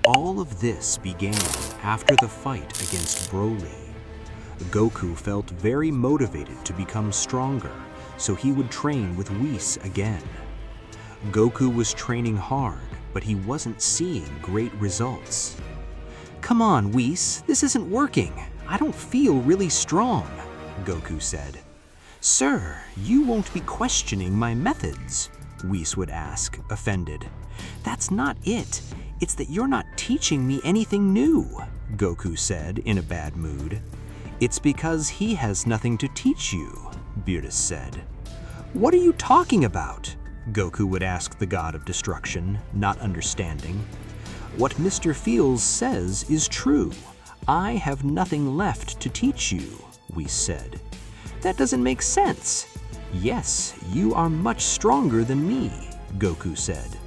All of this began after the fight against Broly. Goku felt very motivated to become stronger, so he would train with Whis again. Goku was training hard, but he wasn't seeing great results. "Come on, Whis, this isn't working. I don't feel really strong," Goku said. "Sir, you won't be questioning my methods?" Whis would ask, offended. "That's not it. It's that you're not teaching me anything new," Goku said in a bad mood. "It's because he has nothing to teach you," Beerus said. "What are you talking about?" Goku would ask the god of destruction, not understanding. "What Mr. Fields says is true. I have nothing left to teach you," Whis said. "That doesn't make sense." "Yes, you are much stronger than me," Goku said.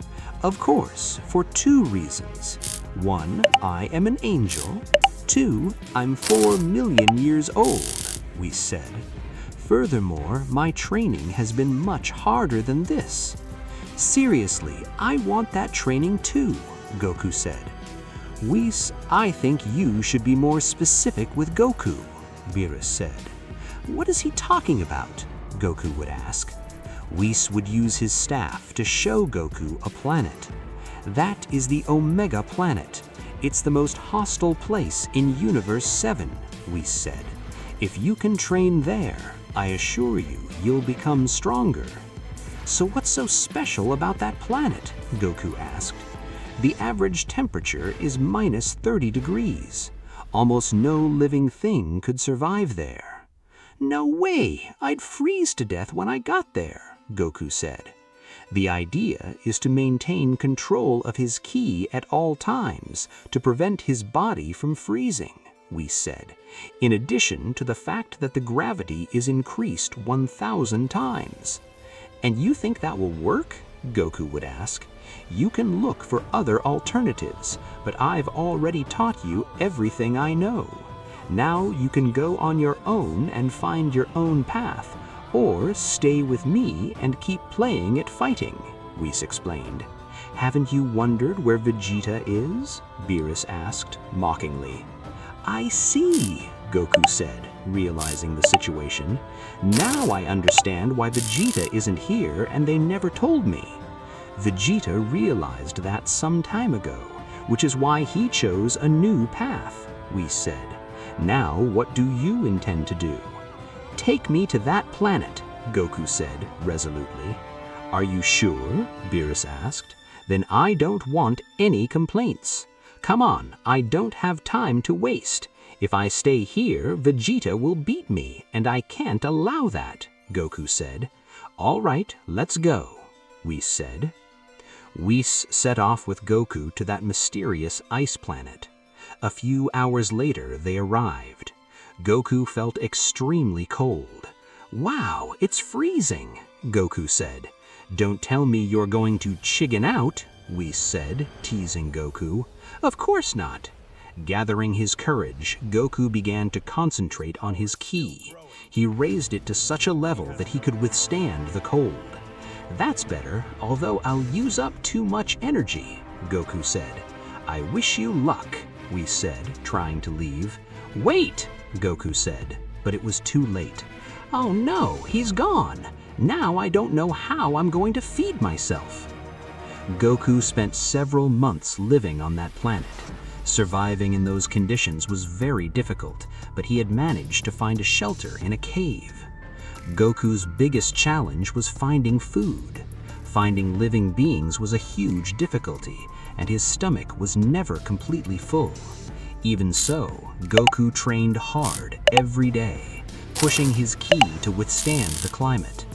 "Of course, for two reasons. 1, I am an angel. 2, I'm 4 million years old," Whis said. "Furthermore, my training has been much harder than this." "Seriously, I want that training too," Goku said. "Whis, I think you should be more specific with Goku," Beerus said. "What is he talking about?" Goku would ask. Whis would use his staff to show Goku a planet. "That is the Omega planet. It's the most hostile place in Universe 7, Whis said. "If you can train there, I assure you, you'll become stronger." "So what's so special about that planet?" Goku asked. "The average temperature is minus 30 degrees. Almost no living thing could survive there." "No way! I'd freeze to death when I got there," Goku said. "The idea is to maintain control of his ki at all times to prevent his body from freezing," Whis said, "in addition to the fact that the gravity is increased 1,000 times. "And you think that will work?" Goku would ask. "You can look for other alternatives, but I've already taught you everything I know. Now you can go on your own and find your own path, or stay with me and keep playing at fighting," Whis explained. "Haven't you wondered where Vegeta is?" Beerus asked, mockingly. "I see," Goku said, realizing the situation. "Now I understand why Vegeta isn't here and they never told me. Vegeta realized that some time ago, which is why he chose a new path," Whis said. "Now what do you intend to do?" "Take me to that planet," Goku said resolutely. "Are you sure?" Beerus asked. "Then I don't want any complaints. Come on, I don't have time to waste. If I stay here, Vegeta will beat me, and I can't allow that," Goku said. "All right, let's go," Whis said. Whis set off with Goku to that mysterious ice planet. A few hours later, they arrived. Goku felt extremely cold. "Wow, it's freezing," Goku said. "Don't tell me you're going to chicken out," Whis said, teasing Goku. "Of course not." Gathering his courage, Goku began to concentrate on his ki. He raised it to such a level that he could withstand the cold. "That's better, although I'll use up too much energy," Goku said. "I wish you luck," Whis said, trying to leave. "Wait!" Goku said, but it was too late. "Oh no, he's gone! Now I don't know how I'm going to feed myself." Goku spent several months living on that planet. Surviving in those conditions was very difficult, but he had managed to find a shelter in a cave. Goku's biggest challenge was finding food. Finding living beings was a huge difficulty, and his stomach was never completely full. Even so, Goku trained hard every day, pushing his ki to withstand the climate.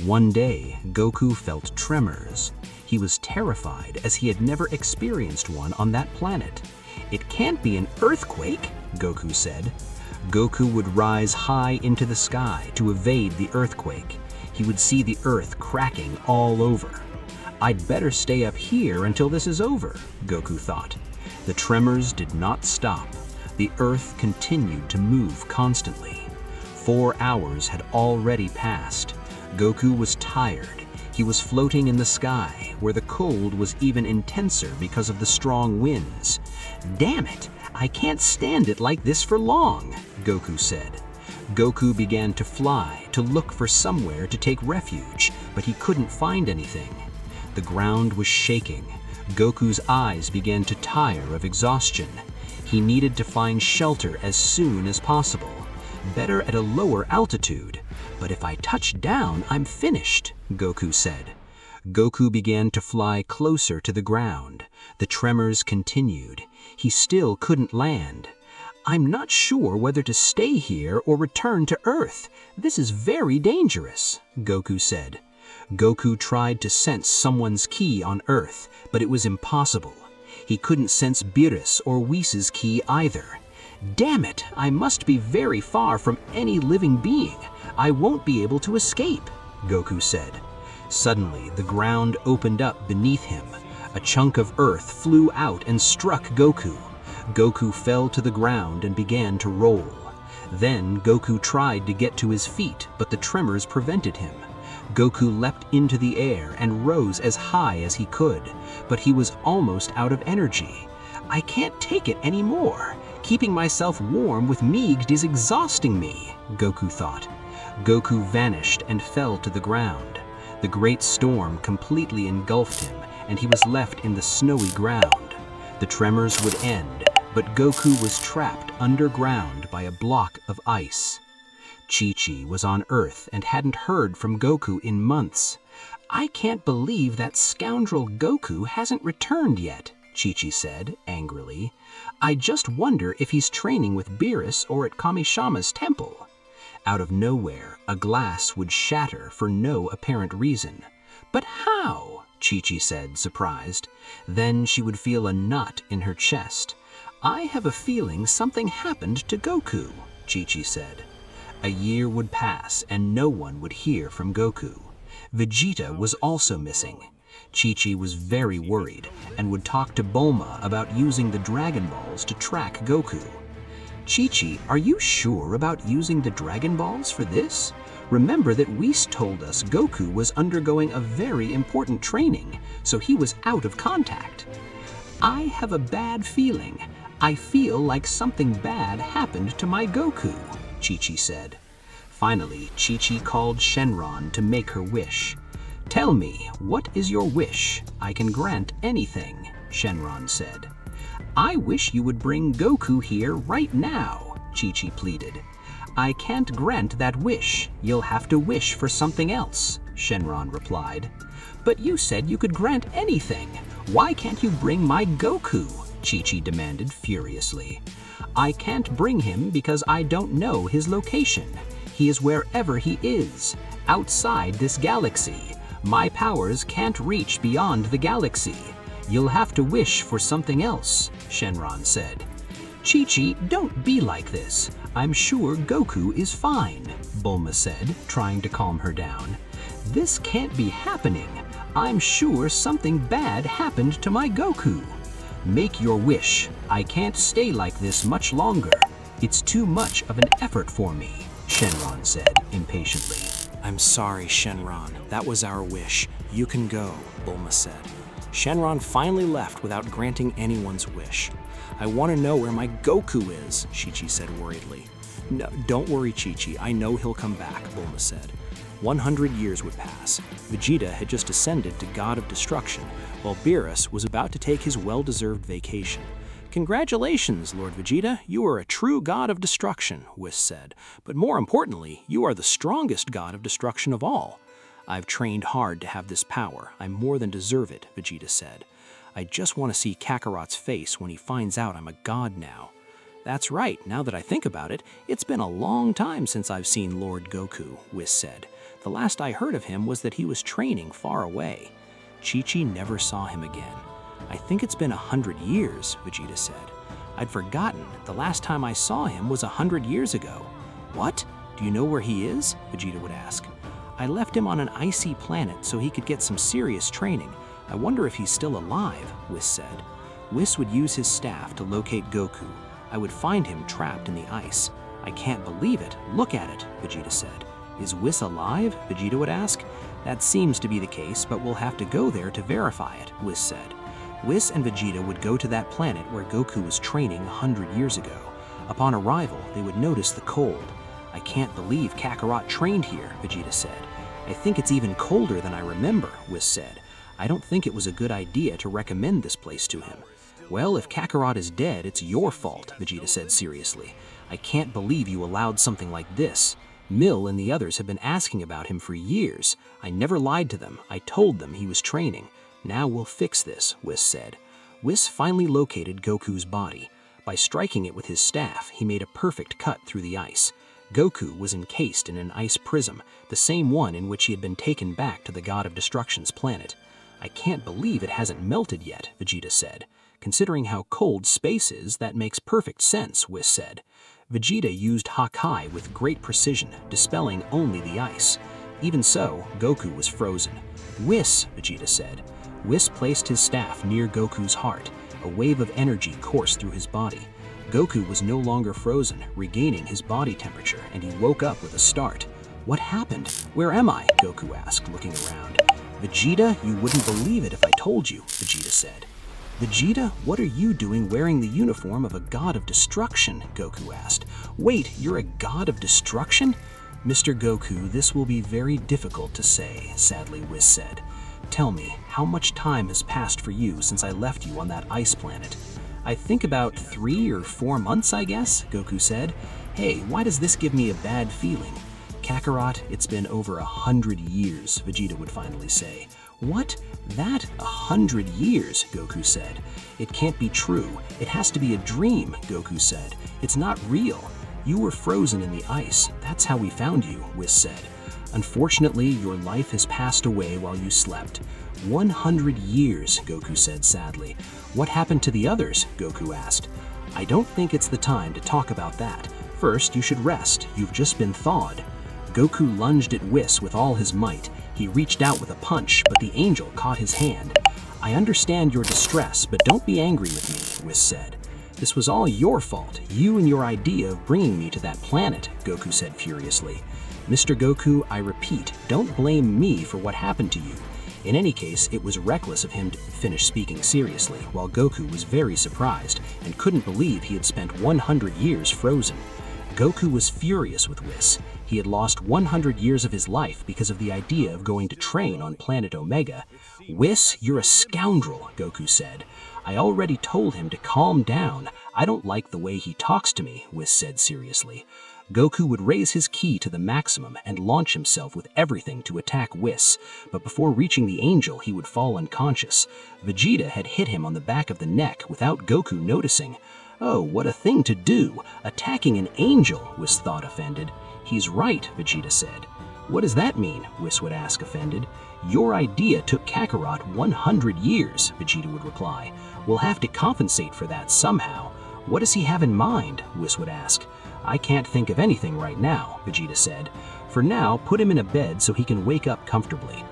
One day, Goku felt tremors. He was terrified as he had never experienced one on that planet. "It can't be an earthquake," Goku said. Goku would rise high into the sky to evade the earthquake. He would see the earth cracking all over. "I'd better stay up here until this is over," Goku thought. The tremors did not stop. The earth continued to move constantly. 4 hours had already passed. Goku was tired. He was floating in the sky, where the cold was even intenser because of the strong winds. "Damn it! I can't stand it like this for long," Goku said. Goku began to fly, to look for somewhere to take refuge, but he couldn't find anything. The ground was shaking. Goku's eyes began to tire of exhaustion. He needed to find shelter as soon as possible. Better at a lower altitude. "But if I touch down, I'm finished," Goku said. Goku began to fly closer to the ground. The tremors continued. He still couldn't land. "I'm not sure whether to stay here or return to Earth. This is very dangerous," Goku said. Goku tried to sense someone's ki on Earth, but it was impossible. He couldn't sense Beerus or Whis' ki either. "Damn it, I must be very far from any living being. I won't be able to escape," Goku said. Suddenly, the ground opened up beneath him. A chunk of earth flew out and struck Goku. Goku fell to the ground and began to roll. Then Goku tried to get to his feet, but the tremors prevented him. Goku leapt into the air and rose as high as he could, but he was almost out of energy. "I can't take it anymore. Keeping myself warm with Meeged is exhausting me," Goku thought. Goku vanished and fell to the ground. The great storm completely engulfed him, and he was left in the snowy ground. The tremors would end, but Goku was trapped underground by a block of ice. Chi-Chi was on Earth and hadn't heard from Goku in months. "I can't believe that scoundrel Goku hasn't returned yet," Chi-Chi said angrily. "I just wonder if he's training with Beerus or at Kamishama's temple." Out of nowhere, a glass would shatter for no apparent reason. "But how?" Chi-Chi said, surprised. Then she would feel a knot in her chest. "I have a feeling something happened to Goku," Chi-Chi said. A year would pass and no one would hear from Goku. Vegeta was also missing. Chi-Chi was very worried and would talk to Bulma about using the Dragon Balls to track Goku. "Chi-Chi, are you sure about using the Dragon Balls for this? Remember that Whis told us Goku was undergoing a very important training, so he was out of contact." "I have a bad feeling. I feel like something bad happened to my Goku," Chi-Chi said. Finally, Chi-Chi called Shenron to make her wish. "Tell me, what is your wish? I can grant anything," Shenron said. "I wish you would bring Goku here right now," Chi-Chi pleaded. "I can't grant that wish. You'll have to wish for something else," Shenron replied. "But you said you could grant anything. Why can't you bring my Goku?" Chi-Chi demanded furiously. "I can't bring him because I don't know his location. He is wherever he is, outside this galaxy. My powers can't reach beyond the galaxy. You'll have to wish for something else," Shenron said. "Chi-Chi, don't be like this. I'm sure Goku is fine," Bulma said, trying to calm her down. "This can't be happening. I'm sure something bad happened to my Goku." "Make your wish. I can't stay like this much longer. It's too much of an effort for me," Shenron said impatiently. "I'm sorry, Shenron. That was our wish. You can go," Bulma said. Shenron finally left without granting anyone's wish. "I want to know where my Goku is," Chi-Chi said worriedly. "No, don't worry, Chi-Chi. I know he'll come back," Bulma said. 100 years would pass. Vegeta had just ascended to God of Destruction, while Beerus was about to take his well-deserved vacation. "Congratulations, Lord Vegeta. You are a true God of Destruction," Whis said. "But more importantly, you are the strongest God of Destruction of all." "I've trained hard to have this power. I more than deserve it," Vegeta said. "I just want to see Kakarot's face when he finds out I'm a god now." "That's right, now that I think about it, it's been a long time since I've seen Lord Goku," Whis said. "The last I heard of him was that he was training far away." Chi-Chi never saw him again. "I think it's been 100 years, Vegeta said. "I'd forgotten. The last time I saw him was 100 years ago." "What? Do you know where he is?" Vegeta would ask. "I left him on an icy planet so he could get some serious training. I wonder if he's still alive," Whis said. "Whis would use his staff to locate Goku. I would find him trapped in the ice." "I can't believe it. Look at it," Vegeta said. Is Whis alive? Vegeta would ask. That seems to be the case, but we'll have to go there to verify it, Whis said. Whis and Vegeta would go to that planet where Goku was training 100 years ago. Upon arrival, they would notice the cold. I can't believe Kakarot trained here, Vegeta said. I think it's even colder than I remember, Whis said. I don't think it was a good idea to recommend this place to him. Well, if Kakarot is dead, it's your fault, Vegeta said seriously. I can't believe you allowed something like this. Mill and the others have been asking about him for years. I never lied to them. I told them he was training. Now we'll fix this, Whis said. Whis finally located Goku's body. By striking it with his staff, he made a perfect cut through the ice. Goku was encased in an ice prism, the same one in which he had been taken back to the God of Destruction's planet. I can't believe it hasn't melted yet, Vegeta said. Considering how cold space is, that makes perfect sense, Whis said. Vegeta used Hakai with great precision, dispelling only the ice. Even so, Goku was frozen. Whis, Vegeta said. Whis placed his staff near Goku's heart. A wave of energy coursed through his body. Goku was no longer frozen, regaining his body temperature, and he woke up with a start. What happened? Where am I? Goku asked, looking around. Vegeta, you wouldn't believe it if I told you, Vegeta said. Vegeta, what are you doing wearing the uniform of a god of destruction? Goku asked. Wait, you're a god of destruction? Mr. Goku, this will be very difficult to say, sadly Whis said. Tell me, how much time has passed for you since I left you on that ice planet? I think about 3 or 4 months, I guess, Goku said. Hey, why does this give me a bad feeling? Kakarot, it's been over 100 years, Vegeta would finally say. What? That? 100 years, Goku said. It can't be true. It has to be a dream, Goku said. It's not real. You were frozen in the ice. That's how we found you, Whis said. Unfortunately, your life has passed away while you slept. 100 years, Goku said sadly. What happened to the others? Goku asked. I don't think it's the time to talk about that. First, you should rest. You've just been thawed. Goku lunged at Whis with all his might. He reached out with a punch, but the angel caught his hand. I understand your distress, but don't be angry with me, Whis said. This was all your fault, you and your idea of bringing me to that planet, Goku said furiously. Mr. Goku, I repeat, don't blame me for what happened to you. In any case, it was reckless of him to finish speaking seriously, while Goku was very surprised and couldn't believe he had spent 100 years frozen. Goku was furious with Whis. He had lost 100 years of his life because of the idea of going to train on planet Omega. Whis, you're a scoundrel, Goku said. I already told him to calm down. I don't like the way he talks to me, Whis said seriously. Goku would raise his ki to the maximum and launch himself with everything to attack Whis, but before reaching the angel he would fall unconscious. Vegeta had hit him on the back of the neck without Goku noticing. Oh, what a thing to do! Attacking an angel, Whis thought offended. He's right, Vegeta said. What does that mean? Whis would ask offended. Your idea took Kakarot 100 years, Vegeta would reply. We'll have to compensate for that somehow. What does he have in mind? Whis would ask. I can't think of anything right now, Vegeta said. For now, put him in a bed so he can wake up comfortably.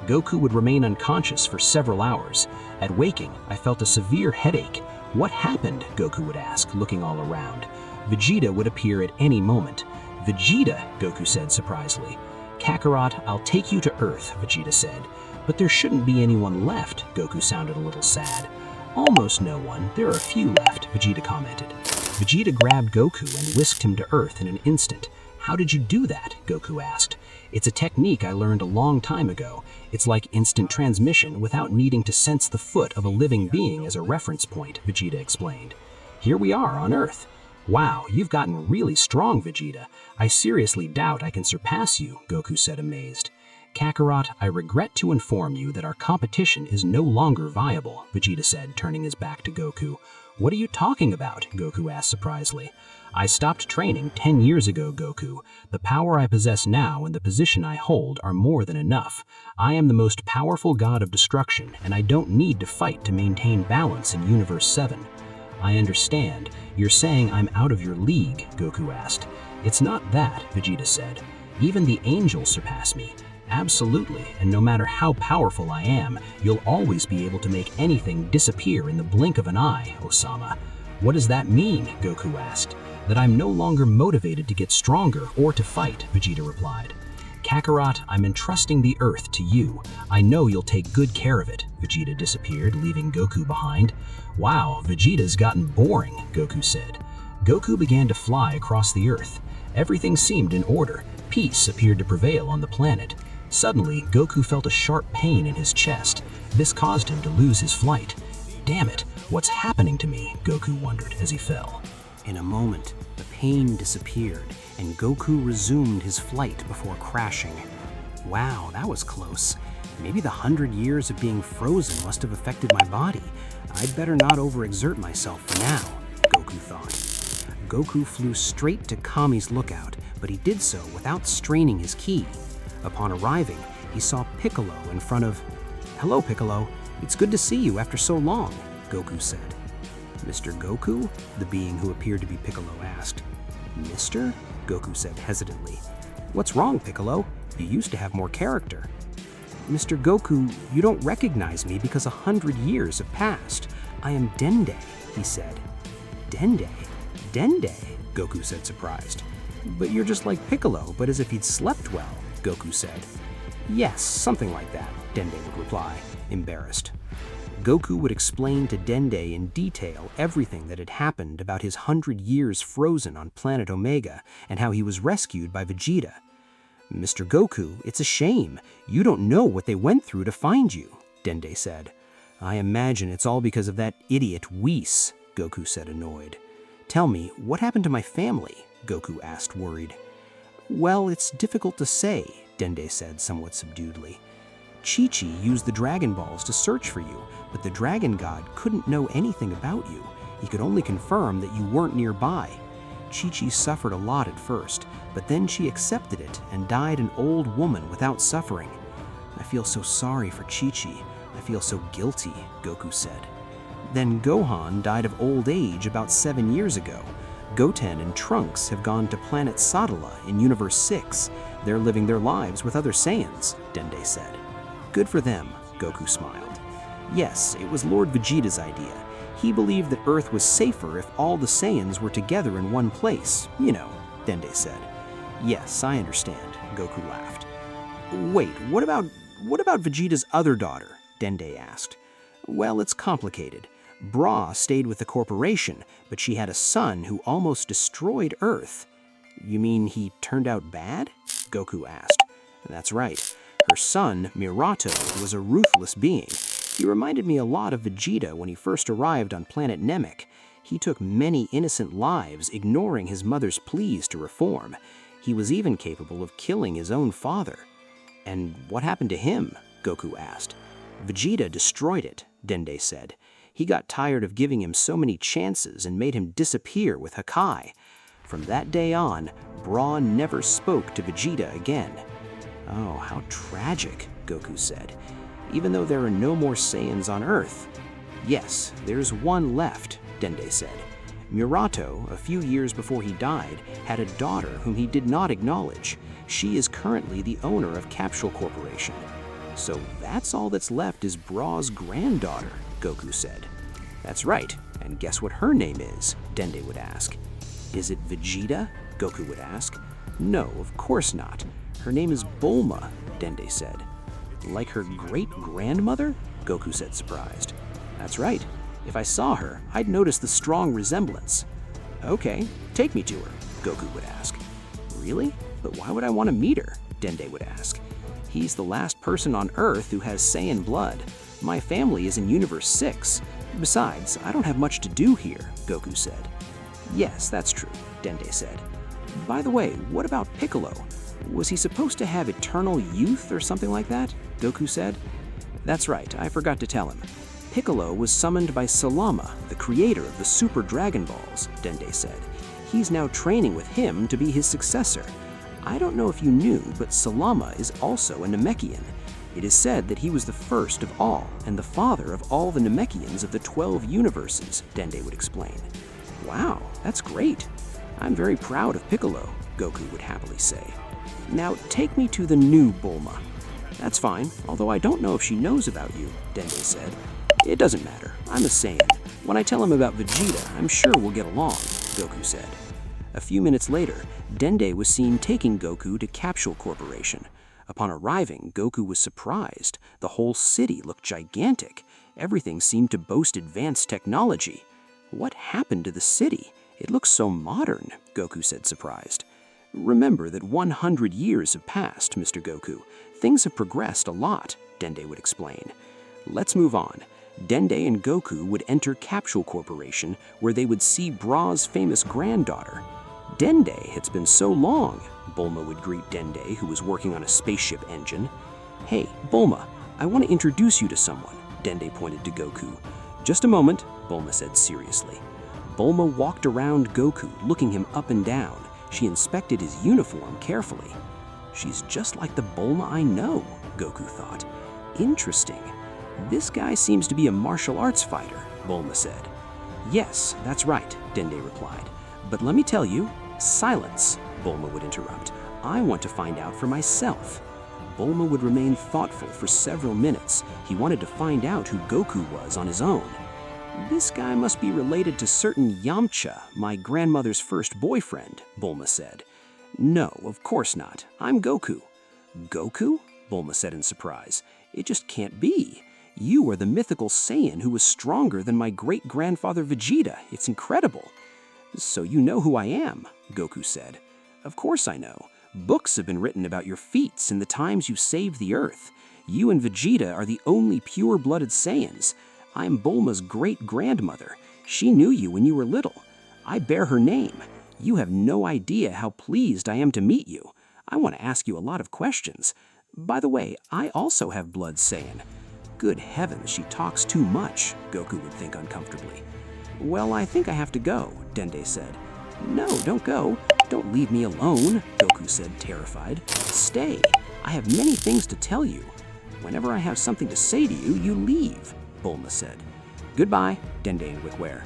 Goku would remain unconscious for several hours. At waking, I felt a severe headache. What happened? Goku would ask, looking all around. Vegeta would appear at any moment. Vegeta, Goku said surprisedly. Kakarot, I'll take you to Earth, Vegeta said. But there shouldn't be anyone left, Goku sounded a little sad. Almost no one, there are a few left, Vegeta commented. Vegeta grabbed Goku and whisked him to Earth in an instant. How did you do that? Goku asked. It's a technique I learned a long time ago. It's like instant transmission without needing to sense the foot of a living being as a reference point, Vegeta explained. Here we are on Earth. Wow, you've gotten really strong, Vegeta. I seriously doubt I can surpass you, Goku said amazed. Kakarot, I regret to inform you that our competition is no longer viable, Vegeta said, turning his back to Goku. What are you talking about? Goku asked surprisedly. I stopped training 10 years ago, Goku. The power I possess now and the position I hold are more than enough. I am the most powerful god of destruction, and I don't need to fight to maintain balance in Universe 7. I understand. You're saying I'm out of your league, Goku asked. It's not that, Vegeta said. Even the angels surpass me. Absolutely, and no matter how powerful I am, you'll always be able to make anything disappear in the blink of an eye, Osama. What does that mean? Goku asked. That I'm no longer motivated to get stronger or to fight, Vegeta replied. Kakarot, I'm entrusting the Earth to you. I know you'll take good care of it." Vegeta disappeared, leaving Goku behind. "Wow, Vegeta's gotten boring," Goku said. Goku began to fly across the Earth. Everything seemed in order. Peace appeared to prevail on the planet. Suddenly, Goku felt a sharp pain in his chest. This caused him to lose his flight. "Damn it, what's happening to me?" Goku wondered as he fell. In a moment, the pain disappeared, and Goku resumed his flight before crashing. Wow, that was close. Maybe the 100 years of being frozen must have affected my body. I'd better not overexert myself for now, Goku thought. Goku flew straight to Kami's lookout, but he did so without straining his ki. Upon arriving, he saw Piccolo in front of... "Hello, Piccolo. It's good to see you after so long," Goku said. "Mr. Goku?" the being who appeared to be Piccolo asked. "Mister?" Goku said hesitantly. "What's wrong, Piccolo? You used to have more character." "Mr. Goku, you don't recognize me because 100 years have passed. I am Dende," he said. "Dende? Dende?" Goku said, surprised. "But you're just like Piccolo, but as if he'd slept well," Goku said. "Yes, something like that," Dende would reply, embarrassed. Goku would explain to Dende in detail everything that had happened about his 100 years frozen on planet Omega and how he was rescued by Vegeta. "Mr. Goku, it's a shame. You don't know what they went through to find you," Dende said. "I imagine it's all because of that idiot Whis," Goku said, annoyed. "Tell me, what happened to my family?" Goku asked, worried. "Well, it's difficult to say," Dende said, somewhat subduedly. "Chi-Chi used the Dragon Balls to search for you, but the Dragon God couldn't know anything about you. He could only confirm that you weren't nearby. Chi-Chi suffered a lot at first, but then she accepted it and died an old woman without suffering. I feel so sorry for Chi-Chi. I feel so guilty," Goku said. "Then Gohan died of old age about 7 years ago. Goten and Trunks have gone to planet Sadala in Universe 6. They're living their lives with other Saiyans," Dende said. "Good for them," Goku smiled. "Yes, it was Lord Vegeta's idea. He believed that Earth was safer if all the Saiyans were together in one place, you know," Dende said. "Yes, I understand," Goku laughed. "Wait, what about Vegeta's other daughter?" Dende asked. "Well, it's complicated. Bra stayed with the corporation, but she had a son who almost destroyed Earth." "You mean he turned out bad?" Goku asked. "That's right. Her son, Mirato, was a ruthless being. He reminded me a lot of Vegeta when he first arrived on planet Namek. He took many innocent lives, ignoring his mother's pleas to reform. He was even capable of killing his own father." "And what happened to him?" Goku asked. "Vegeta destroyed it," Dende said. "He got tired of giving him so many chances and made him disappear with Hakai. From that day on, Bra never spoke to Vegeta again." "Oh, how tragic," Goku said. "Even though there are no more Saiyans on Earth." "Yes, there's one left," Dende said. "Mirato, a few years before he died, had a daughter whom he did not acknowledge. She is currently the owner of Capsule Corporation." "So that's all that's left is Bra's granddaughter," Goku said. "That's right, and guess what her name is?" Dende would ask. "Is it Vegeta?" Goku would ask. "No, of course not. Her name is Bulma," Dende said. "Like her great-grandmother?" Goku said, surprised. "That's right. If I saw her, I'd notice the strong resemblance." "Okay, take me to her," Goku would ask. "Really? But why would I want to meet her?" Dende would ask. "He's the last person on Earth who has Saiyan blood. My family is in Universe 6. Besides, I don't have much to do here," Goku said. "Yes, that's true," Dende said. "By the way, what about Piccolo? Was he supposed to have eternal youth or something like that?" Goku said. "That's right, I forgot to tell him. Piccolo was summoned by Salama, the creator of the Super Dragon Balls," Dende said. "He's now training with him to be his successor. I don't know if you knew, but Salama is also a Namekian. It is said that he was the first of all and the father of all the Namekians of the 12 universes," Dende would explain. "Wow, that's great. I'm very proud of Piccolo," Goku would happily say. "Now take me to the new Bulma." "That's fine, although I don't know if she knows about you," Dende said. "It doesn't matter. I'm a Saiyan. When I tell him about Vegeta, I'm sure we'll get along," Goku said. A few minutes later, Dende was seen taking Goku to Capsule Corporation. Upon arriving, Goku was surprised. The whole city looked gigantic. Everything seemed to boast advanced technology. What happened to the city? It looks so modern, Goku said, surprised. Remember that 100 years have passed, Mr. Goku. Things have progressed a lot, Dende would explain. Let's move on. Dende and Goku would enter Capsule Corporation, where they would see Bra's famous granddaughter. Dende, it's been so long, Bulma would greet Dende, who was working on a spaceship engine. Hey, Bulma, I want to introduce you to someone, Dende pointed to Goku. Just a moment, Bulma said seriously. Bulma walked around Goku, looking him up and down. She inspected his uniform carefully. She's just like the Bulma I know, Goku thought. Interesting. This guy seems to be a martial arts fighter, Bulma said. Yes, that's right, Dende replied. But let me tell you, silence, Bulma would interrupt. I want to find out for myself. Bulma would remain thoughtful for several minutes. He wanted to find out who Goku was on his own. This guy must be related to certain Yamcha, my grandmother's first boyfriend, Bulma said. No, of course not. I'm Goku. Goku? Bulma said in surprise. It just can't be. You are the mythical Saiyan who was stronger than my great-grandfather Vegeta. It's incredible. So you know who I am, Goku said. Of course I know. Books have been written about your feats and the times you saved the Earth. You and Vegeta are the only pure-blooded Saiyans. I'm Bulma's great-grandmother. She knew you when you were little. I bear her name. You have no idea how pleased I am to meet you. I want to ask you a lot of questions. By the way, I also have blood Saiyan. Good heavens, she talks too much, Goku would think uncomfortably. Well, I think I have to go, Dende said. No, don't go. Don't leave me alone, Goku said, terrified. Stay. I have many things to tell you. Whenever I have something to say to you, you leave, Bulma said. Goodbye, Dende inquired.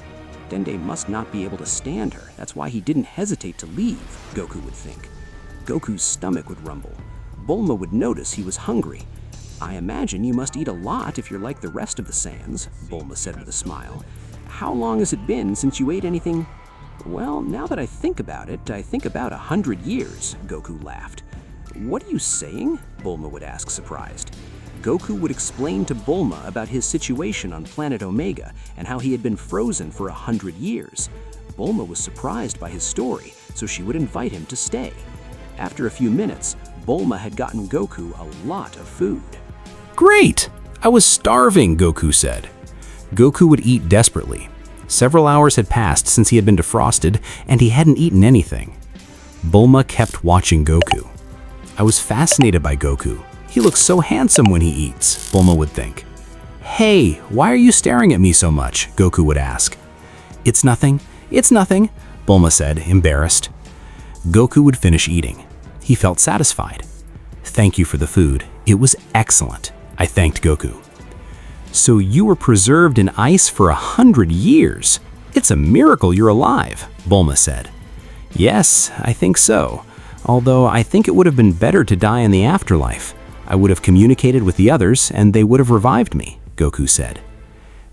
Dende must not be able to stand her. That's why he didn't hesitate to leave, Goku would think. Goku's stomach would rumble. Bulma would notice he was hungry. I imagine you must eat a lot if you're like the rest of the Saiyans, Bulma said with a smile. How long has it been since you ate anything? Well, now that I think about it, I think about 100 years, Goku laughed. What are you saying? Bulma would ask, surprised. Goku would explain to Bulma about his situation on planet Omega and how he had been frozen for 100 years. Bulma was surprised by his story, so she would invite him to stay. After a few minutes, Bulma had gotten Goku a lot of food. Great! I was starving, Goku said. Goku would eat desperately. Several hours had passed since he had been defrosted, and he hadn't eaten anything. Bulma kept watching Goku. I was fascinated by Goku. He looks so handsome when he eats, Bulma would think. Hey, why are you staring at me so much? Goku would ask. It's nothing, Bulma said, embarrassed. Goku would finish eating. He felt satisfied. Thank you for the food. It was excellent, I thanked Goku. So you were preserved in ice for 100 years. It's a miracle you're alive, Bulma said. Yes, I think so. Although I think it would have been better to die in the afterlife. I would have communicated with the others and they would have revived me, Goku said.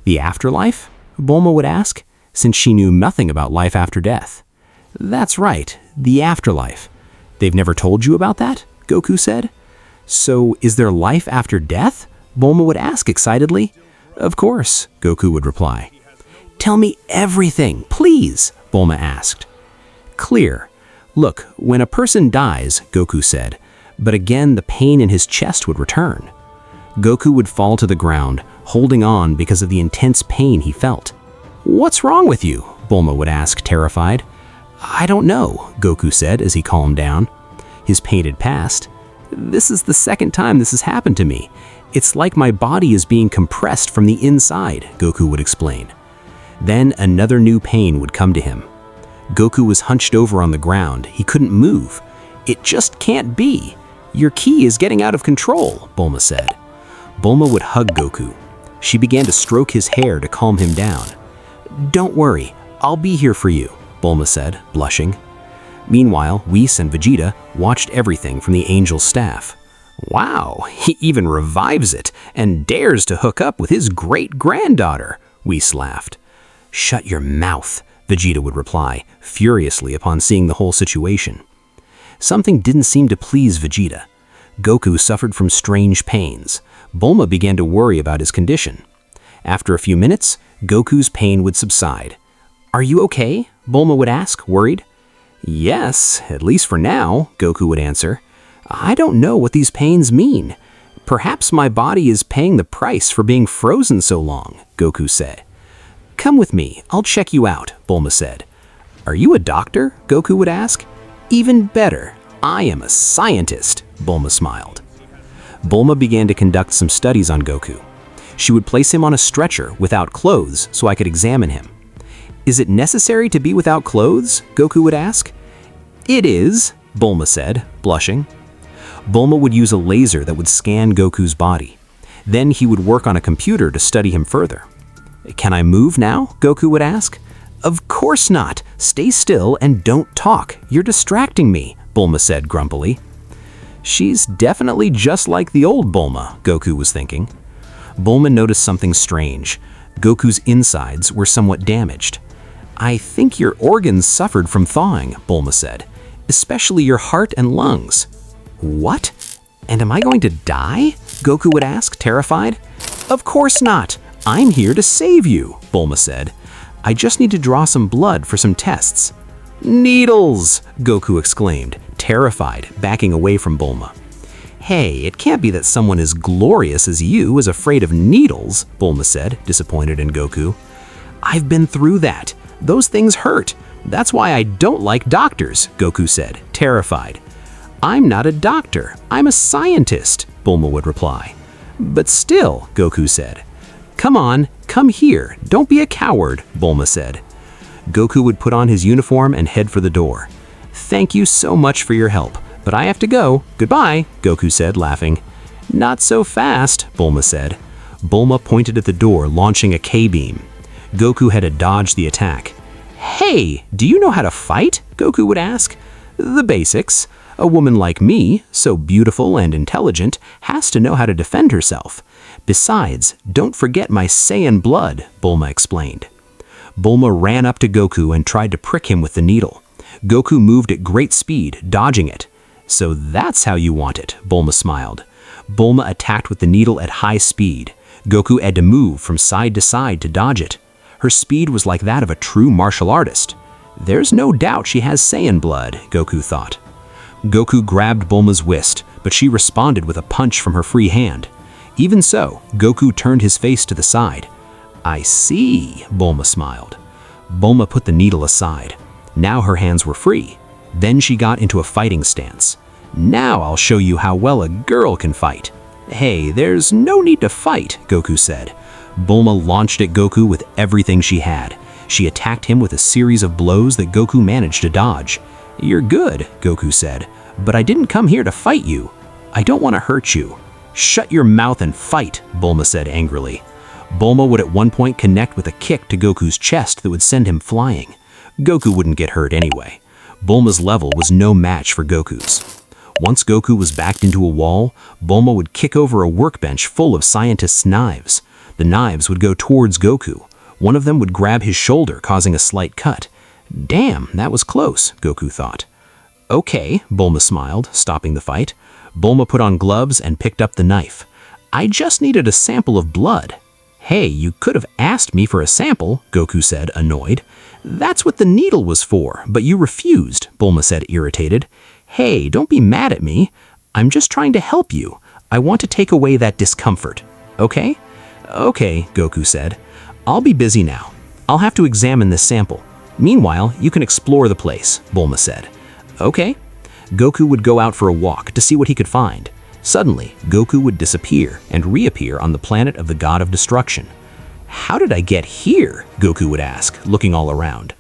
The afterlife? Bulma would ask, since she knew nothing about life after death. That's right, the afterlife. They've never told you about that? Goku said. So is there life after death? Bulma would ask excitedly. Of course, Goku would reply. Tell me everything, please, Bulma asked. Clear. Look, when a person dies, Goku said, but again the pain in his chest would return. Goku would fall to the ground, holding on because of the intense pain he felt. What's wrong with you? Bulma would ask, terrified. I don't know, Goku said as he calmed down. His pain had passed. This is the second time this has happened to me. It's like my body is being compressed from the inside, Goku would explain. Then another new pain would come to him. Goku was hunched over on the ground. He couldn't move. It just can't be. Your ki is getting out of control, Bulma said. Bulma would hug Goku. She began to stroke his hair to calm him down. Don't worry, I'll be here for you, Bulma said, blushing. Meanwhile, Whis and Vegeta watched everything from the angel's staff. Wow, he even revives it and dares to hook up with his great-granddaughter, Whis laughed. Shut your mouth, Vegeta would reply, furiously upon seeing the whole situation. Something didn't seem to please Vegeta. Goku suffered from strange pains. Bulma began to worry about his condition. After a few minutes, Goku's pain would subside. "Are you okay?" Bulma would ask, worried. "Yes, at least for now," Goku would answer. "I don't know what these pains mean. Perhaps my body is paying the price for being frozen so long," Goku said. "Come with me, I'll check you out," Bulma said. "Are you a doctor?" Goku would ask. "Even better, I am a scientist," Bulma smiled. Bulma began to conduct some studies on Goku. She would place him on a stretcher without clothes so I could examine him. "Is it necessary to be without clothes?" Goku would ask. "It is," Bulma said, blushing. Bulma would use a laser that would scan Goku's body. Then he would work on a computer to study him further. "Can I move now?" Goku would ask. "Of course not. Stay still and don't talk. You're distracting me," Bulma said grumpily. "She's definitely just like the old Bulma," Goku was thinking. Bulma noticed something strange. Goku's insides were somewhat damaged. "I think your organs suffered from thawing," Bulma said, "especially your heart and lungs." "What? And am I going to die?" Goku would ask, terrified. "Of course not. I'm here to save you," Bulma said. "I just need to draw some blood for some tests." "Needles!" Goku exclaimed, terrified, backing away from Bulma. "Hey, it can't be that someone as glorious as you is afraid of needles," Bulma said, disappointed in Goku. "I've been through that. Those things hurt. That's why I don't like doctors," Goku said, terrified. "I'm not a doctor. I'm a scientist," Bulma would reply. "But still," Goku said. "Come on, come here. Don't be a coward," Bulma said. Goku would put on his uniform and head for the door. "Thank you so much for your help, but I have to go. Goodbye," Goku said, laughing. "Not so fast," Bulma said. Bulma pointed at the door, launching a K-beam. Goku had to dodge the attack. "Hey, do you know how to fight?" Goku would ask. "The basics. A woman like me, so beautiful and intelligent, has to know how to defend herself. Besides, don't forget my Saiyan blood," Bulma explained. Bulma ran up to Goku and tried to prick him with the needle. Goku moved at great speed, dodging it. "So that's how you want it," Bulma smiled. Bulma attacked with the needle at high speed. Goku had to move from side to side to dodge it. Her speed was like that of a true martial artist. "There's no doubt she has Saiyan blood," Goku thought. Goku grabbed Bulma's wrist, but she responded with a punch from her free hand. Even so, Goku turned his face to the side. "I see," Bulma smiled. Bulma put the needle aside. Now her hands were free. Then she got into a fighting stance. "Now I'll show you how well a girl can fight." "Hey, there's no need to fight," Goku said. Bulma launched at Goku with everything she had. She attacked him with a series of blows that Goku managed to dodge. "You're good," Goku said, "but I didn't come here to fight you. I don't want to hurt you." "Shut your mouth and fight," Bulma said angrily. Bulma would at one point connect with a kick to Goku's chest that would send him flying. Goku wouldn't get hurt anyway. Bulma's level was no match for Goku's. Once Goku was backed into a wall, Bulma would kick over a workbench full of scientists' knives. The knives would go towards Goku. One of them would grab his shoulder, causing a slight cut. "Damn, that was close," Goku thought. "Okay," Bulma smiled, stopping the fight. Bulma put on gloves and picked up the knife. "I just needed a sample of blood." "Hey, you could have asked me for a sample," Goku said, annoyed. "That's what the needle was for, but you refused," Bulma said, irritated. "Hey, don't be mad at me. I'm just trying to help you. I want to take away that discomfort. Okay?" "Okay," Goku said. "I'll be busy now. I'll have to examine this sample. Meanwhile, you can explore the place," Bulma said. "Okay." Goku would go out for a walk to see what he could find. Suddenly, Goku would disappear and reappear on the planet of the God of Destruction. "How did I get here?" Goku would ask, looking all around.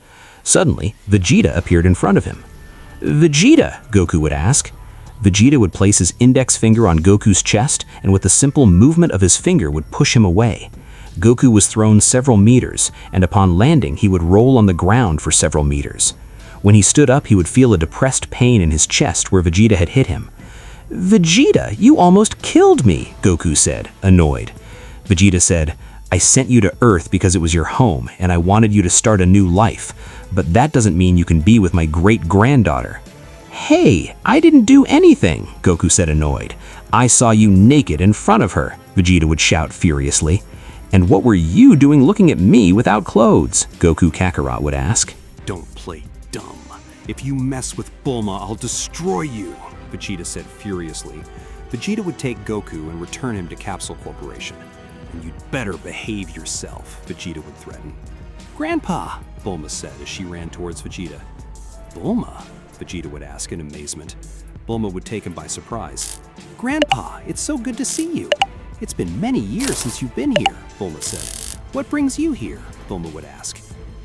Suddenly, Vegeta appeared in front of him. "Vegeta," Goku would ask. Vegeta would place his index finger on Goku's chest and with a simple movement of his finger would push him away. Goku was thrown several meters, and upon landing he would roll on the ground for several meters. When he stood up, he would feel a depressed pain in his chest where Vegeta had hit him. "Vegeta, you almost killed me," Goku said, annoyed. Vegeta said, I sent you to Earth because it was your home, and I wanted you to start a new life. But that doesn't mean you can be with my great-granddaughter." "Hey, I didn't do anything," Goku said, annoyed. "I saw you naked in front of her," Vegeta would shout furiously. "And what were you doing looking at me without clothes?" Goku Kakarot would ask. "Don't play dumb. If you mess with Bulma, I'll destroy you," Vegeta said furiously. Vegeta would take Goku and return him to Capsule Corporation. "And you'd better behave yourself," Vegeta would threaten. "Grandpa," Bulma said as she ran towards Vegeta. "Bulma?" Vegeta would ask in amazement. Bulma would take him by surprise. "Grandpa, it's so good to see you. It's been many years since you've been here," Bulma said. "What brings you here?" Bulma would ask.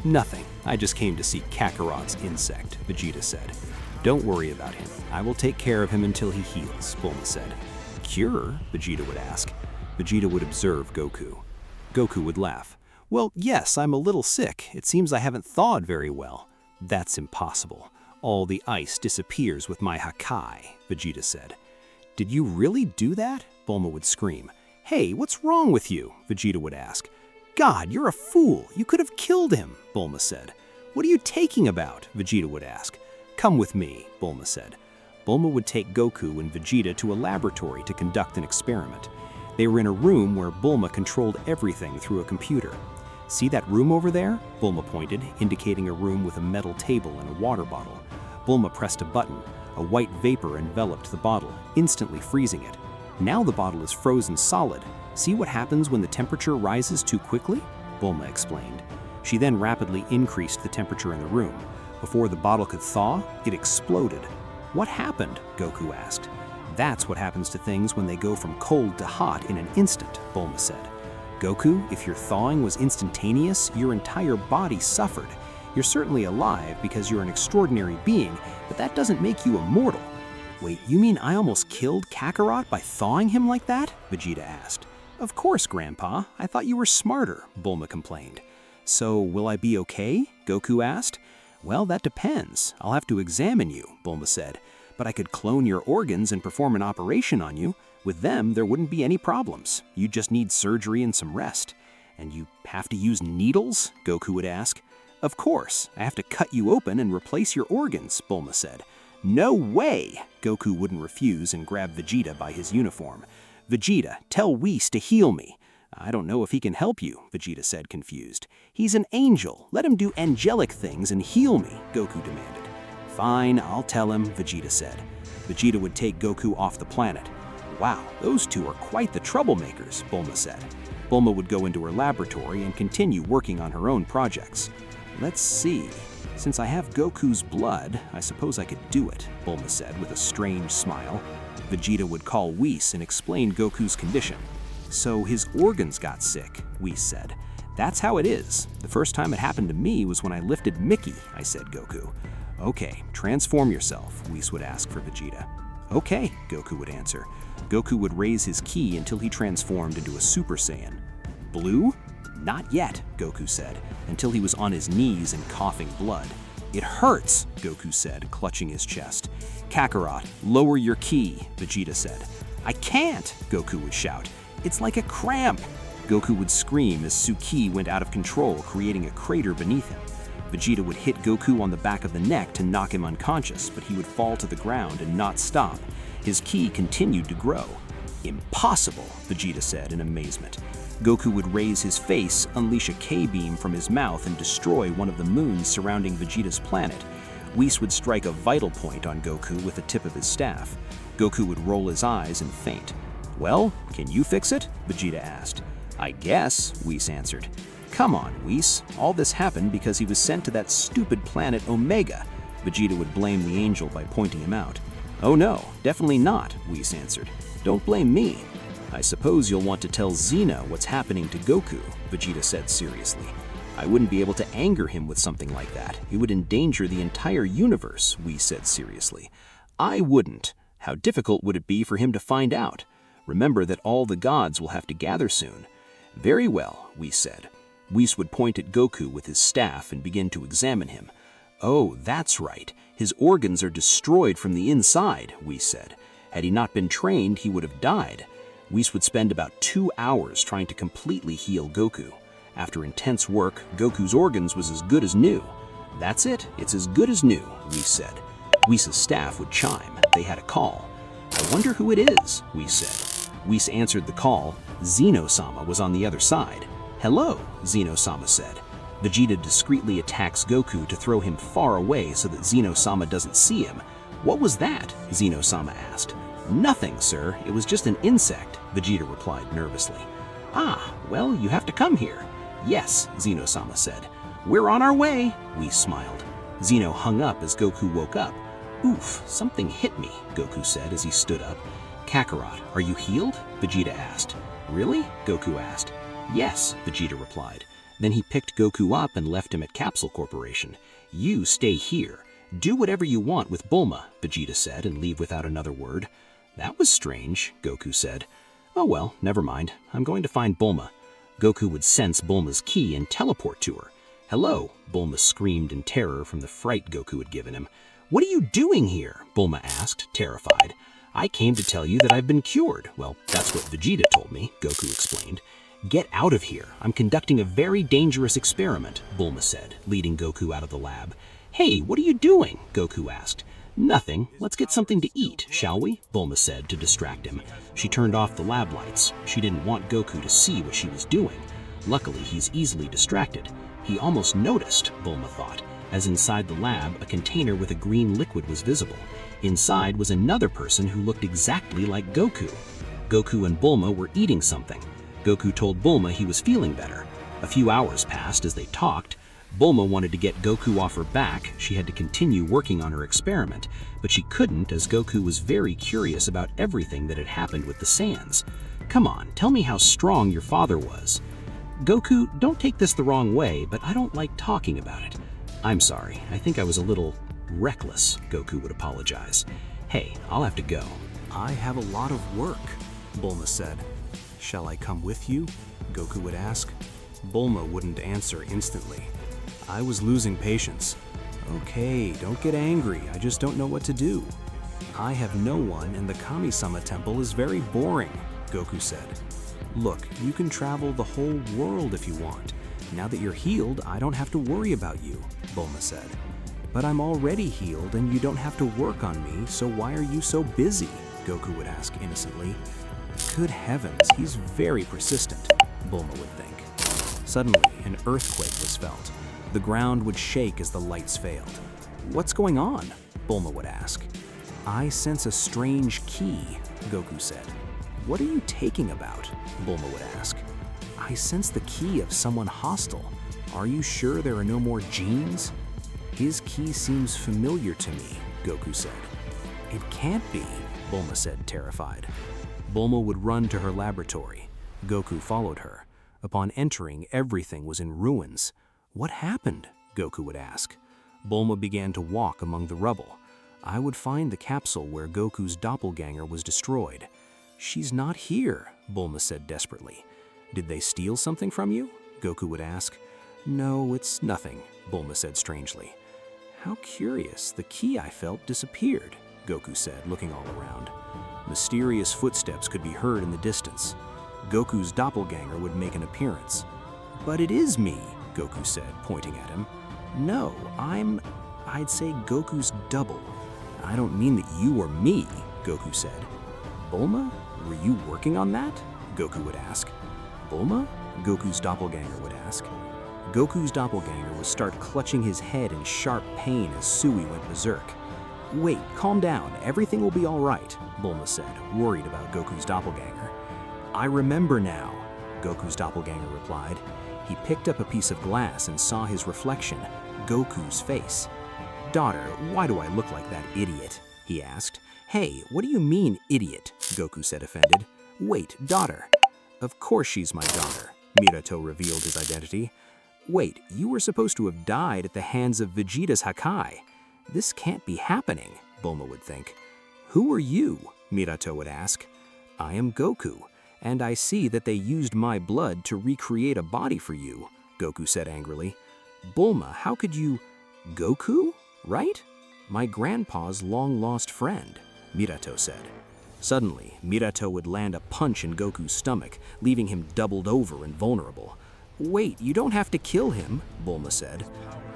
"Nothing. I just came to see Kakarot's insect," Vegeta said. "Don't worry about him. I will take care of him until he heals," Bulma said. "Cure?" Vegeta would ask. Vegeta would observe Goku. Goku would laugh. "Well, yes, I'm a little sick. It seems I haven't thawed very well." "That's impossible. All the ice disappears with my Hakai," Vegeta said. "Did you really do that?" Bulma would scream. "Hey, what's wrong with you?" Vegeta would ask. "God, you're a fool. You could have killed him," Bulma said. "What are you taking about?" Vegeta would ask. "Come with me," Bulma said. Bulma would take Goku and Vegeta to a laboratory to conduct an experiment. They were in a room where Bulma controlled everything through a computer. "See that room over there?" Bulma pointed, indicating a room with a metal table and a water bottle. Bulma pressed a button. A white vapor enveloped the bottle, instantly freezing it. "Now the bottle is frozen solid. See what happens when the temperature rises too quickly?" Bulma explained. She then rapidly increased the temperature in the room. Before the bottle could thaw, it exploded. "What happened?" Goku asked. "That's what happens to things when they go from cold to hot in an instant," Bulma said. "Goku, if your thawing was instantaneous, your entire body suffered. You're certainly alive because you're an extraordinary being, but that doesn't make you immortal." "Wait, you mean I almost killed Kakarot by thawing him like that?" Vegeta asked. "Of course, Grandpa. I thought you were smarter," Bulma complained. "So, will I be okay?" Goku asked. "Well, that depends. I'll have to examine you," Bulma said. "But I could clone your organs and perform an operation on you. With them, there wouldn't be any problems. You'd just need surgery and some rest." "And you have to use needles?" Goku would ask. "Of course. I have to cut you open and replace your organs," Bulma said. "No way!" Goku wouldn't refuse and grabbed Vegeta by his uniform. "Vegeta, tell Whis to heal me." "I don't know if he can help you," Vegeta said, confused. "He's an angel. Let him do angelic things and heal me," Goku demanded. "Fine, I'll tell him," Vegeta said. Vegeta would take Goku off the planet. "Wow, those two are quite the troublemakers," Bulma said. Bulma would go into her laboratory and continue working on her own projects. "Let's see. Since I have Goku's blood, I suppose I could do it," Bulma said with a strange smile. Vegeta would call Whis and explain Goku's condition. "So his organs got sick," Whis said. "That's how it is. The first time it happened to me was when I lifted Mickey," I said Goku. "Okay, transform yourself," Whis would ask for Vegeta. "Okay," Goku would answer. Goku would raise his ki until he transformed into a Super Saiyan. "Blue?" "Not yet," Goku said, until he was on his knees and coughing blood. "It hurts," Goku said, clutching his chest. "Kakarot, lower your ki," Vegeta said. "I can't," Goku would shout. "It's like a cramp." Goku would scream as Suki went out of control, creating a crater beneath him. Vegeta would hit Goku on the back of the neck to knock him unconscious, but he would fall to the ground and not stop. His ki continued to grow. "Impossible," Vegeta said in amazement. Goku would raise his face, unleash a K-beam from his mouth, and destroy one of the moons surrounding Vegeta's planet. Whis would strike a vital point on Goku with the tip of his staff. Goku would roll his eyes and faint. "Well, can you fix it?" Vegeta asked. "I guess," Whis answered. "Come on, Whis. All this happened because he was sent to that stupid planet Omega." Vegeta would blame the angel by pointing him out. "Oh no, definitely not," Whis answered. "Don't blame me." "I suppose you'll want to tell Zeno what's happening to Goku," Vegeta said seriously. "I wouldn't be able to anger him with something like that. It would endanger the entire universe," Whis said seriously. "I wouldn't. How difficult would it be for him to find out? Remember that all the gods will have to gather soon." "Very well," Whis said. Whis would point at Goku with his staff and begin to examine him. "Oh, that's right. His organs are destroyed from the inside," Whis said. "Had he not been trained, he would have died." Whis would spend about 2 hours trying to completely heal Goku. After intense work, Goku's organs was as good as new. "That's it, it's as good as new," Whis said. Whis' staff would chime. They had a call. "I wonder who it is," Whis said. Whis answered the call. Zeno-sama was on the other side. "Hello," Zeno-sama said. Vegeta discreetly attacks Goku to throw him far away so that Zeno-sama doesn't see him. "What was that?" Zeno-sama asked. "Nothing, sir. It was just an insect," Vegeta replied nervously. "Ah, well, you have to come here." "Yes," Zeno-sama said. "We're on our way," Whis smiled. Zeno hung up as Goku woke up. "Oof, something hit me," Goku said as he stood up. "Kakarot, are you healed?" Vegeta asked. "Really?" Goku asked. "Yes," Vegeta replied. Then he picked Goku up and left him at Capsule Corporation. "You stay here. Do whatever you want with Bulma," Vegeta said, and leave without another word. "That was strange," Goku said. "Oh well, never mind. I'm going to find Bulma." Goku would sense Bulma's ki and teleport to her. "Hello," Bulma screamed in terror from the fright Goku had given him. "What are you doing here?" Bulma asked, terrified. "I came to tell you that I've been cured." "Well, that's what Vegeta told me," Goku explained. "Get out of here. I'm conducting a very dangerous experiment," Bulma said, leading Goku out of the lab. "Hey, what are you doing?" Goku asked. "Nothing. Let's get something to eat, shall we?" Bulma said to distract him. She turned off the lab lights. She didn't want Goku to see what she was doing. Luckily, he's easily distracted. He almost noticed, Bulma thought, as inside the lab, a container with a green liquid was visible. Inside was another person who looked exactly like Goku. Goku and Bulma were eating something. Goku told Bulma he was feeling better. A few hours passed as they talked. Bulma wanted to get Goku off her back. She had to continue working on her experiment, but she couldn't as Goku was very curious about everything that had happened with the Saiyans. "Come on, tell me how strong your father was." "Goku, don't take this the wrong way, but I don't like talking about it." "I'm sorry, I think I was a little reckless," Goku would apologize. "Hey, I'll have to go." "I have a lot of work," Bulma said. "Shall I come with you?" Goku would ask. Bulma wouldn't answer instantly. I was losing patience. "Okay, don't get angry, I just don't know what to do." "I have no one and the Kami-sama temple is very boring," Goku said. "Look, you can travel the whole world if you want. Now that you're healed, I don't have to worry about you," Bulma said. "But I'm already healed and you don't have to work on me, so why are you so busy?" Goku would ask innocently. Good heavens, he's very persistent, Bulma would think. Suddenly, an earthquake was felt. The ground would shake as the lights failed. "What's going on?" Bulma would ask. "I sense a strange ki," Goku said. "What are you taking about?" Bulma would ask. "I sense the ki of someone hostile. Are you sure there are no more genes?" "His ki seems familiar to me," Goku said. "It can't be," Bulma said, terrified. Bulma would run to her laboratory. Goku followed her. Upon entering, everything was in ruins. "What happened?" Goku would ask. Bulma began to walk among the rubble. "I would find the capsule where Goku's doppelganger was destroyed." "She's not here," Bulma said desperately. "Did they steal something from you?" Goku would ask. "No, it's nothing," Bulma said strangely. "How curious, the ki I felt disappeared," Goku said, looking all around. Mysterious footsteps could be heard in the distance. Goku's doppelganger would make an appearance. "But it is me," Goku said, pointing at him. "No, I'd say Goku's double." "I don't mean that you or me," Goku said. "Bulma, were you working on that?" Goku would ask. "Bulma?" Goku's doppelganger would ask. Goku's doppelganger would start clutching his head in sharp pain as Sui went berserk. "Wait, calm down, everything will be all right," Bulma said, worried about Goku's doppelganger. "I remember now," Goku's doppelganger replied. He picked up a piece of glass and saw his reflection, Goku's face. "Daughter, why do I look like that idiot?" he asked. "Hey, what do you mean, idiot?" Goku said, offended. "Wait, daughter." "Of course she's my daughter," Minato revealed his identity. "Wait, you were supposed to have died at the hands of Vegeta's Hakai. This can't be happening," Bulma would think. "Who are you?" Minato would ask. "I am Goku, and I see that they used my blood to recreate a body for you," Goku said angrily. "Bulma, how could you—" "Goku, right? My grandpa's long-lost friend," Minato said. Suddenly, Minato would land a punch in Goku's stomach, leaving him doubled over and vulnerable. "Wait, you don't have to kill him," Bulma said.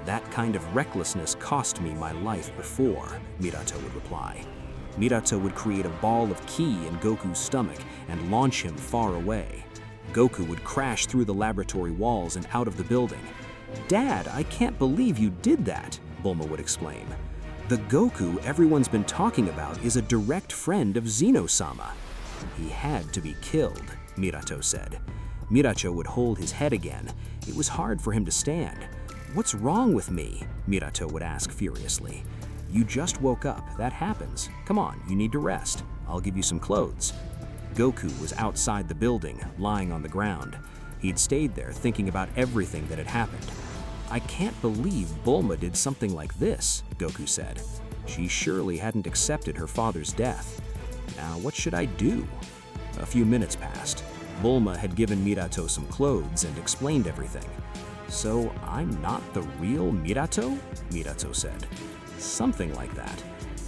"That kind of recklessness cost me my life before," Minato would reply. Minato would create a ball of ki in Goku's stomach and launch him far away. Goku would crash through the laboratory walls and out of the building. "Dad, I can't believe you did that," Bulma would exclaim. "The Goku everyone's been talking about is a direct friend of Zeno-sama." "He had to be killed," Minato said. Minato would hold his head again. It was hard for him to stand. "What's wrong with me?" Minato would ask furiously. "You just woke up. That happens. Come on, you need to rest. I'll give you some clothes." Goku was outside the building, lying on the ground. He'd stayed there thinking about everything that had happened. "I can't believe Bulma did something like this," Goku said. "She surely hadn't accepted her father's death. Now what should I do?" A few minutes passed. Bulma had given Minato some clothes and explained everything. "So I'm not the real Minato?" Minato said. "Something like that.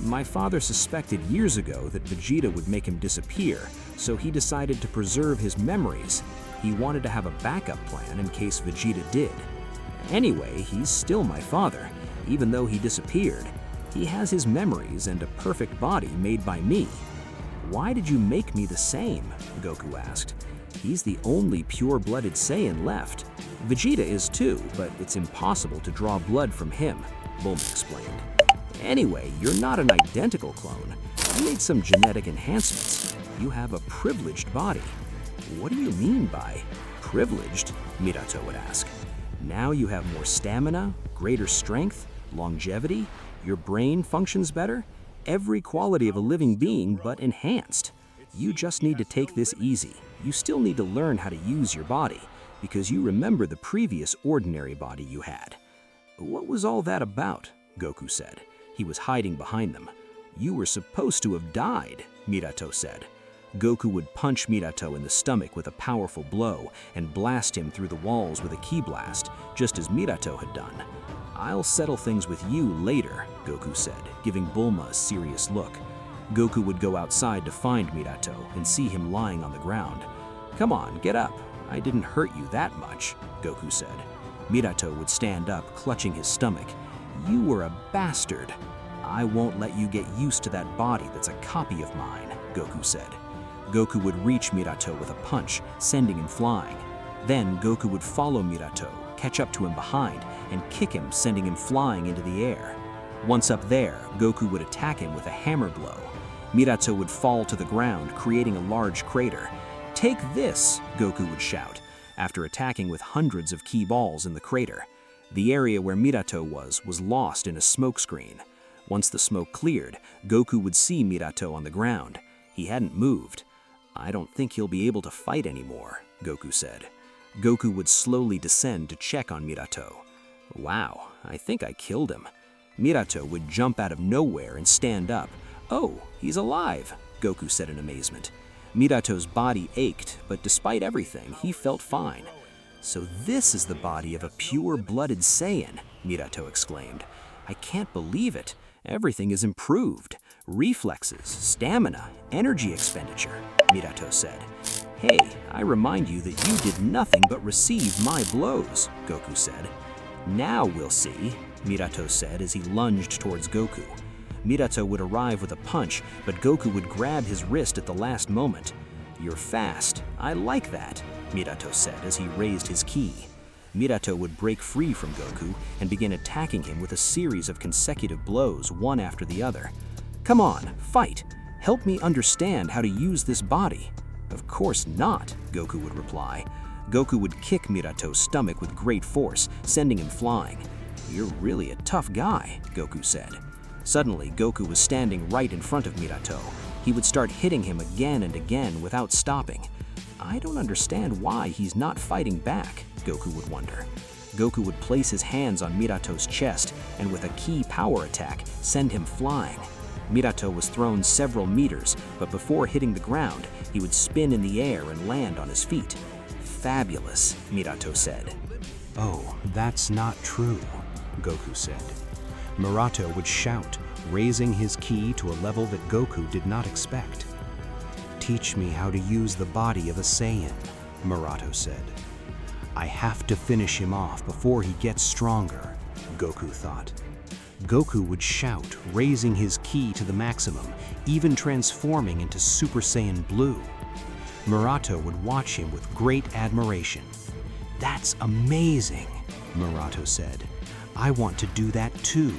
My father suspected years ago that Vegeta would make him disappear, so he decided to preserve his memories. He wanted to have a backup plan in case Vegeta did. Anyway, he's still my father, even though he disappeared. He has his memories and a perfect body made by me." "Why did you make me the same?" Goku asked. "He's the only pure-blooded Saiyan left. Vegeta is too, but it's impossible to draw blood from him," Bulma explained. "Anyway, you're not an identical clone. I made some genetic enhancements. You have a privileged body." "What do you mean by privileged?" Minato would ask. "Now you have more stamina, greater strength, longevity, your brain functions better, every quality of a living being but enhanced. You just need to take this easy. You still need to learn how to use your body, because you remember the previous ordinary body you had." "What was all that about?" Goku said. He was hiding behind them. "You were supposed to have died," Minato said. Goku would punch Minato in the stomach with a powerful blow and blast him through the walls with a ki blast, just as Minato had done. "I'll settle things with you later," Goku said, giving Bulma a serious look. Goku would go outside to find Minato and see him lying on the ground. "Come on, get up. I didn't hurt you that much," Goku said. Minato would stand up, clutching his stomach. "You were a bastard. I won't let you get used to that body that's a copy of mine," Goku said. Goku would reach Minato with a punch, sending him flying. Then Goku would follow Minato, catch up to him behind, and kick him, sending him flying into the air. Once up there, Goku would attack him with a hammer blow. Minato would fall to the ground, creating a large crater. "Take this!" Goku would shout, after attacking with hundreds of ki balls in the crater. The area where Minato was lost in a smoke screen. Once the smoke cleared, Goku would see Minato on the ground. He hadn't moved. "I don't think he'll be able to fight anymore," Goku said. Goku would slowly descend to check on Minato. "Wow, I think I killed him." Minato would jump out of nowhere and stand up. "Oh, he's alive," Goku said in amazement. Minato's body ached, but despite everything, he felt fine. "So this is the body of a pure-blooded Saiyan," Minato exclaimed. "I can't believe it. Everything is improved. Reflexes, stamina, energy expenditure," Minato said. "Hey, I remind you that you did nothing but receive my blows," Goku said. "Now we'll see," Minato said as he lunged towards Goku. Minato would arrive with a punch, but Goku would grab his wrist at the last moment. "You're fast. I like that," Minato said as he raised his ki. Minato would break free from Goku and begin attacking him with a series of consecutive blows, one after the other. "Come on, fight! Help me understand how to use this body." "Of course not," Goku would reply. Goku would kick Minato's stomach with great force, sending him flying. "You're really a tough guy," Goku said. Suddenly, Goku was standing right in front of Minato. He would start hitting him again and again without stopping. "I don't understand why he's not fighting back," Goku would wonder. Goku would place his hands on Minato's chest and with a ki power attack, send him flying. Minato was thrown several meters, but before hitting the ground, he would spin in the air and land on his feet. "Fabulous," Minato said. "Oh, that's not true," Goku said. Minato would shout, raising his ki to a level that Goku did not expect. teach me how to use the body of a Saiyan," Murato said. "I have to finish him off before he gets stronger," Goku thought. Goku would shout, raising his ki to the maximum, even transforming into Super Saiyan Blue. Murato would watch him with great admiration. "That's amazing," Murato said. "I want to do that too."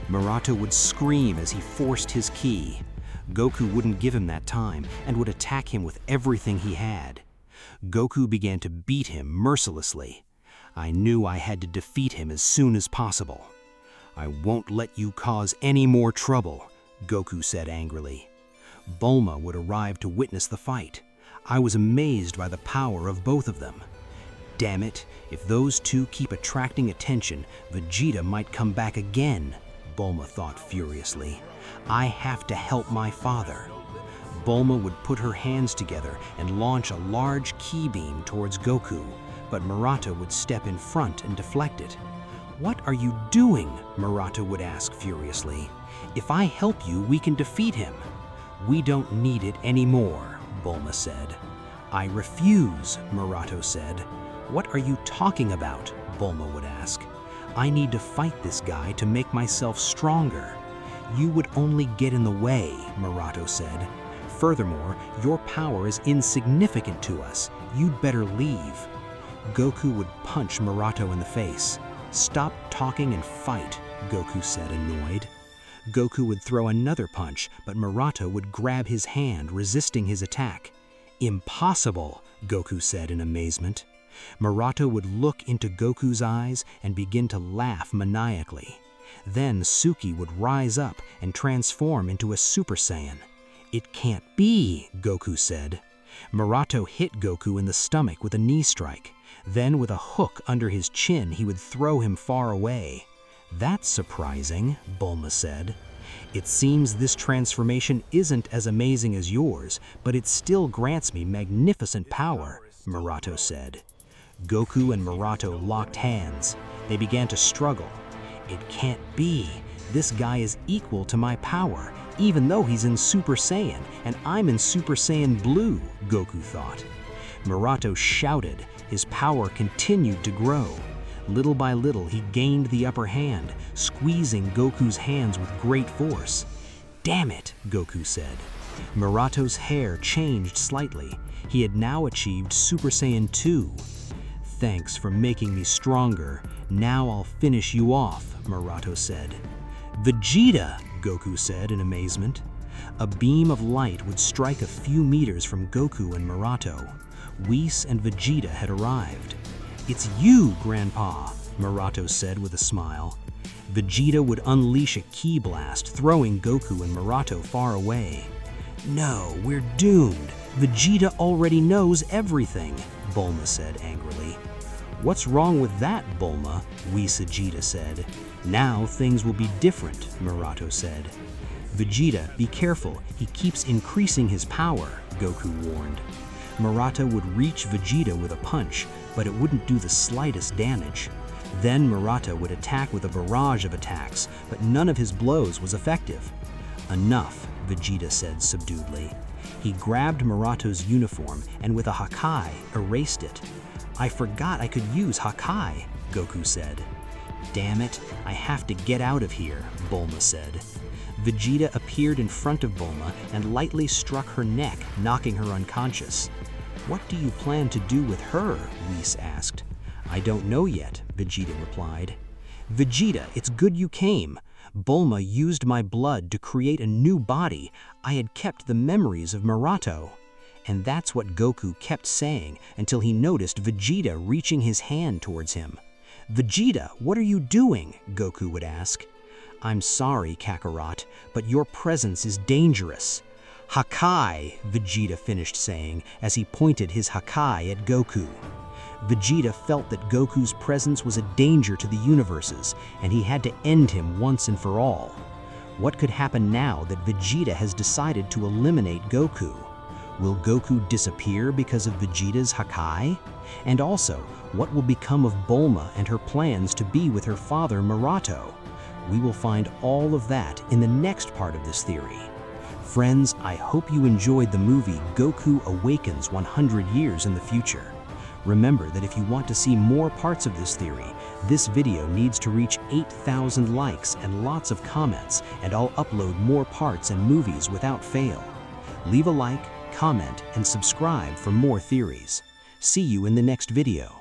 Murato would scream as he forced his ki. Goku wouldn't give him that time and would attack him with everything he had. Goku began to beat him mercilessly. I knew I had to defeat him as soon as possible. "I won't let you cause any more trouble," Goku said angrily. Bulma would arrive to witness the fight. I was amazed by the power of both of them. Damn it, if those two keep attracting attention, Vegeta might come back again, Bulma thought furiously. I have to help my father. Bulma would put her hands together and launch a large ki beam towards Goku, but Murato would step in front and deflect it. "What are you doing?" Murato would ask furiously. "If I help you, we can defeat him." "We don't need it anymore," Bulma said. "I refuse," Murato said. "What are you talking about?" Bulma would ask. "I need to fight this guy to make myself stronger." "You would only get in the way," Murato said. "Furthermore, your power is insignificant to us. You'd better leave." Goku would punch Murato in the face. "Stop talking and fight," Goku said, annoyed. Goku would throw another punch, but Murato would grab his hand, resisting his attack. "Impossible," Goku said in amazement. Murato would look into Goku's eyes and begin to laugh maniacally. Then Suki would rise up and transform into a Super Saiyan. "It can't be," Goku said. Murato hit Goku in the stomach with a knee strike. Then with a hook under his chin, he would throw him far away. "That's surprising," Bulma said. "It seems this transformation isn't as amazing as yours, but it still grants me magnificent power," Murato said. Goku and Murato locked hands. They began to struggle. "It can't be. This guy is equal to my power, even though he's in Super Saiyan, and I'm in Super Saiyan Blue," Goku thought. Murato shouted. His power continued to grow. Little by little, he gained the upper hand, squeezing Goku's hands with great force. "Damn it," Goku said. Murato's hair changed slightly. He had now achieved Super Saiyan 2. "Thanks for making me stronger. Now I'll finish you off," Murato said. "Vegeta," Goku said in amazement. A beam of light would strike a few meters from Goku and Murato. Whis and Vegeta had arrived. "It's you, Grandpa," Murato said with a smile. Vegeta would unleash a ki blast, throwing Goku and Murato far away. "No, we're doomed. Vegeta already knows everything," Bulma said angrily. "What's wrong with that, Bulma?" Whis Vegeta said. "Now things will be different," Murato said. "Vegeta, be careful. He keeps increasing his power," Goku warned. Murato would reach Vegeta with a punch, but it wouldn't do the slightest damage. Then Murato would attack with a barrage of attacks, but none of his blows was effective. "Enough," Vegeta said subduedly. He grabbed Murato's uniform and with a Hakai erased it. "I forgot I could use Hakai," Goku said. "Damn it, I have to get out of here," Bulma said. Vegeta appeared in front of Bulma and lightly struck her neck, knocking her unconscious. "What do you plan to do with her?" Whis asked. "I don't know yet," Vegeta replied. "Vegeta, it's good you came. Bulma used my blood to create a new body. I had kept the memories of Murato." And that's what Goku kept saying until he noticed Vegeta reaching his hand towards him. "Vegeta, what are you doing?" Goku would ask. "I'm sorry, Kakarot, but your presence is dangerous." "Hakai," Vegeta finished saying as he pointed his Hakai at Goku. Vegeta felt that Goku's presence was a danger to the universes, and he had to end him once and for all. What could happen now that Vegeta has decided to eliminate Goku? Will Goku disappear because of Vegeta's Hakai? And also, what will become of Bulma and her plans to be with her father Murato? We will find all of that in the next part of this theory. Friends, I hope you enjoyed the movie Goku Awakens 100 years in the future. Remember that if you want to see more parts of this theory, this video needs to reach 8,000 likes and lots of comments, and I'll upload more parts and movies without fail. Leave a like, comment, and subscribe for more theories. See you in the next video.